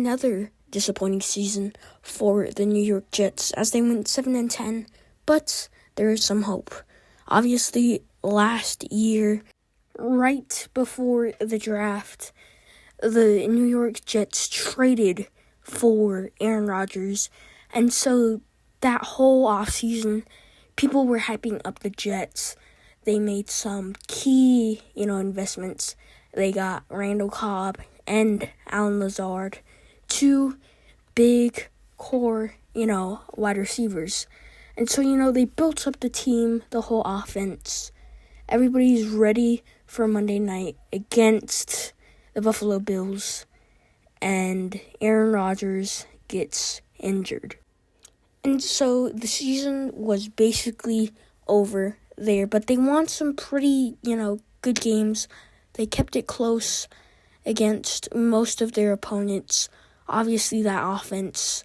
another disappointing season for the New York Jets as they went 7-10, but there is some hope. Obviously, last year, right before the draft, the New York Jets traded for Aaron Rodgers, and so that whole offseason, people were hyping up the Jets. They made some key, investments. They got Randall Cobb and Alan Lazard, two big core, wide receivers. And so, they built up the team, the whole offense. Everybody's ready for Monday night against the Buffalo Bills, and Aaron Rodgers gets injured. And so the season was basically over there, but they won some pretty, good games. They kept it close against most of their opponents. Obviously, that offense,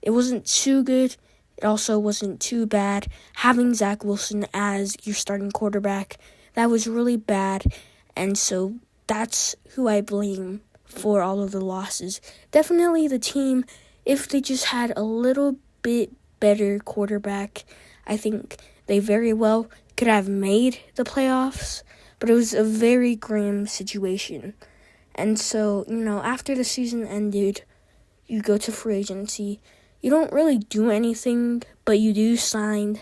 it wasn't too good. It also wasn't too bad. Having Zach Wilson as your starting quarterback, that was really bad. And so that's who I blame for all of the losses. Definitely the team, if they just had a little bit better quarterback, I think they very well could have made the playoffs. But it was a very grim situation. And so, after the season ended, you go to free agency. You don't really do anything, but you do sign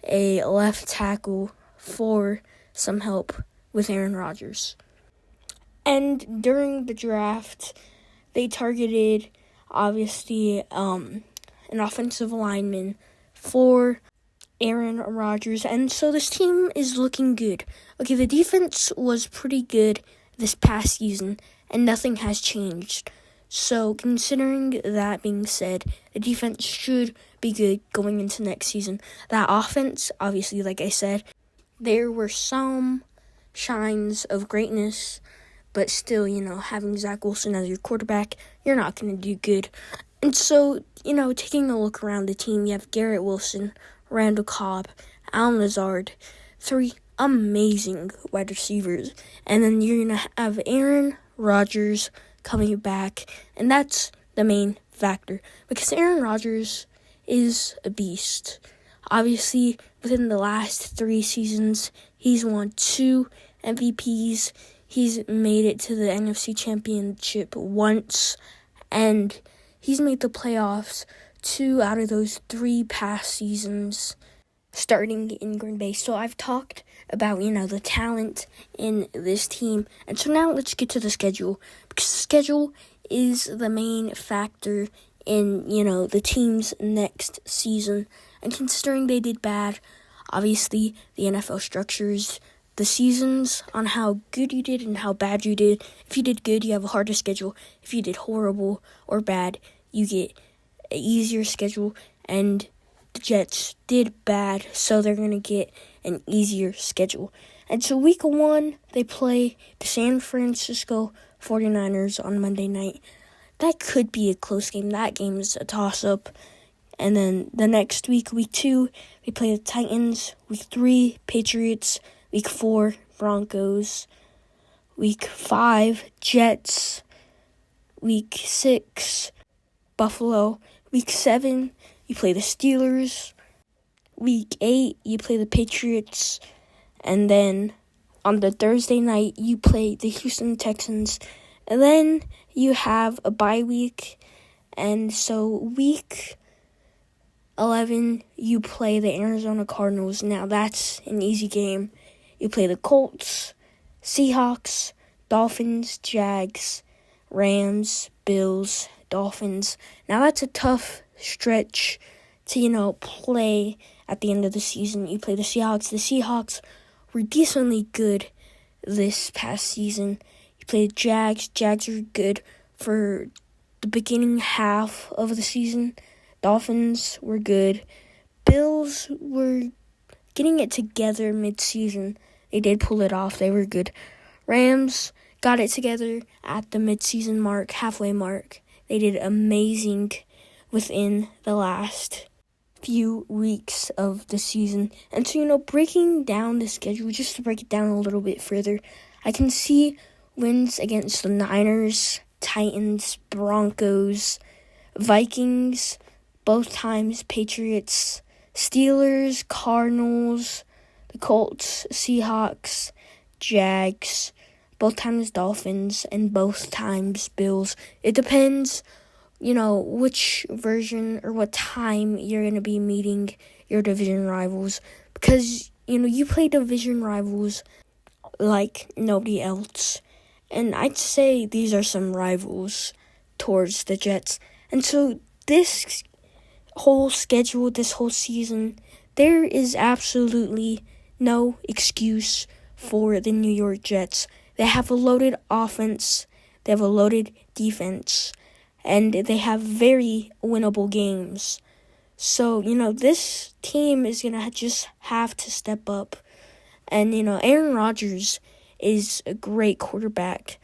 a left tackle for some help with Aaron Rodgers. And during the draft, they targeted, obviously, an offensive lineman for Aaron Rodgers. And so this team is looking good. Okay, the defense was pretty good this past season, and nothing has changed. So considering that being said, the defense should be good going into next season. That offense, obviously, like I said, there were some shines of greatness, but still, having Zach Wilson as your quarterback, you're not going to do good. And so, taking a look around the team, you have Garrett Wilson, Randall Cobb, Alan Lazard, three amazing wide receivers. And then you're going to have Aaron Rodgers coming back, and that's the main factor, because Aaron Rodgers is a beast. Obviously, within the last 3 seasons, he's won 2 MVPs. He's made it to the NFC Championship once, and he's made the playoffs 2 out of those 3 past seasons, starting in Green Bay. So I've talked about, the talent in this team. And so now let's get to the schedule, because the schedule is the main factor in, the team's next season. And considering they did bad, obviously the NFL structures the seasons on how good you did and how bad you did. If you did good, you have a harder schedule. If you did horrible or bad, you get an easier schedule. And the Jets did bad, so they're going to get an easier schedule. And so week 1, they play the San Francisco 49ers on Monday night. That could be a close game. That game is a toss-up. And then the next week, week 2, we play the Titans. Week 3, Patriots. Week 4, Broncos. Week 5, Jets. Week 6, Buffalo. Week 7, you play the Steelers. Week 8, you play the Patriots. And then on the Thursday night, you play the Houston Texans. And then you have a bye week. And so week 11, you play the Arizona Cardinals. Now that's an easy game. You play the Colts, Seahawks, Dolphins, Jags, Rams, Bills, Dolphins. Now that's a tough stretch to, play at the end of the season. You play the Seahawks. The Seahawks were decently good this past season. You play the Jags. Jags are good for the beginning half of the season. Dolphins were good. Bills were getting it together mid-season. They did pull it off. They were good. Rams got it together at the mid-season mark, halfway mark. They did amazing within the last few weeks of the season. And so, breaking down the schedule, just to break it down a little bit further, I can see wins against the Niners, Titans, Broncos, Vikings, both times Patriots, Steelers, Cardinals, the Colts, Seahawks, Jags, both times Dolphins, and both times Bills. It depends, which version or what time you're going to be meeting your division rivals. Because, you play division rivals like nobody else. And I'd say these are some rivals towards the Jets. And so this whole schedule, this whole season, there is absolutely no excuse for the New York Jets. They have a loaded offense, they have a loaded defense, and they have very winnable games. So, this team is going to just have to step up. And, Aaron Rodgers is a great quarterback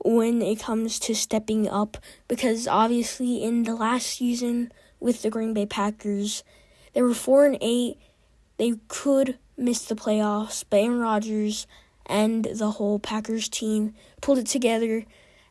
when it comes to stepping up, because obviously in the last season with the Green Bay Packers, they were 4-8. They could miss the playoffs, but Aaron Rodgers and the whole Packers team pulled it together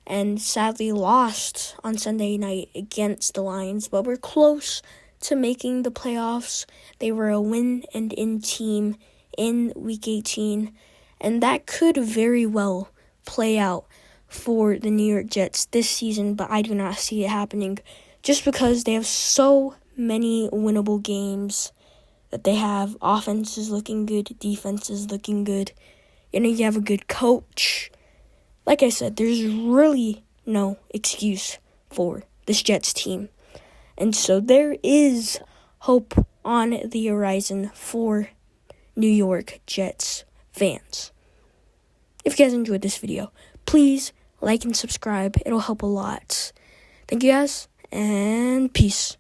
and sadly lost on Sunday night against the Lions, but we're close to making the playoffs. They were a win-and-in team in Week 18, and that could very well play out for the New York Jets this season, but I do not see it happening just because they have so many winnable games that they have. Offense is looking good, defense is looking good, you have a good coach. Like I said, there's really no excuse for this Jets team. And so there is hope on the horizon for New York Jets fans. If you guys enjoyed this video, please like and subscribe. It'll help a lot. Thank you guys, and peace.